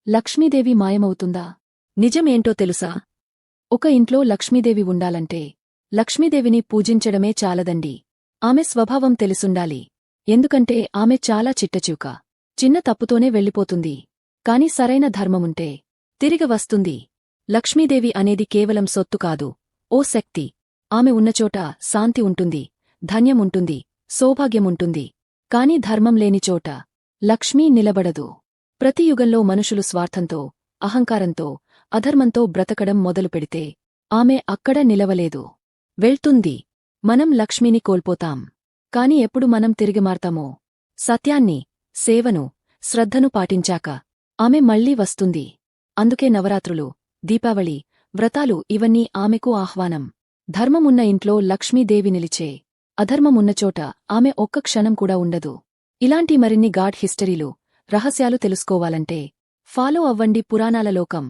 లక్ష్మీదేవి మాయమవుతుందా? నిజమేంటో తెలుసా? ఒక ఇంట్లో లక్ష్మీదేవి ఉండాలంటే లక్ష్మీదేవిని పూజించడమే చాలదండి. ఆమె స్వభావం తెలుసుండాలి. ఎందుకంటే ఆమె చాలా చిట్టచూక. చిన్న తప్పుతోనే వెళ్ళిపోతుంది. కాని సరైన ధర్మముంటే తిరిగి వస్తుంది. లక్ష్మీదేవి అనేది కేవలం సొత్తు కాదు, ఓ శక్తి. ఆమె ఉన్నచోట శాంతి ఉంటుంది, ధన్యముంటుంది, సౌభాగ్యముంటుంది. కాని ధర్మం లేనిచోట లక్ష్మీ నిలబడదు. ప్రతి యుగంలో మనుషులు స్వార్థంతో, అహంకారంతో, అధర్మంతో బ్రతకడం మొదలుపెడితే ఆమె అక్కడ నిలవలేదు, వెళ్తుంది. మనం లక్ష్మిని కోల్పోతాం. కాని ఎప్పుడు మనం తిరిగి మారతామో, సత్యాన్ని, సేవను, శ్రద్ధను పాటించాక ఆమె మళ్లీ వస్తుంది. అందుకే నవరాత్రులు, దీపావళి, వ్రతాలు ఇవన్నీ ఆమెకు ఆహ్వానం. ధర్మమున్న ఇంట్లో లక్ష్మీదేవి నిలిచే, అధర్మమున్నచోట ఆమె ఒక్క క్షణం కూడా ఉండదు. ఇలాంటి మరిన్ని గాడ్ హిస్టరీలు, రహస్యాలు తెలుసుకోవాలంటే ఫాలో అవ్వండి పురాణాల లోకం.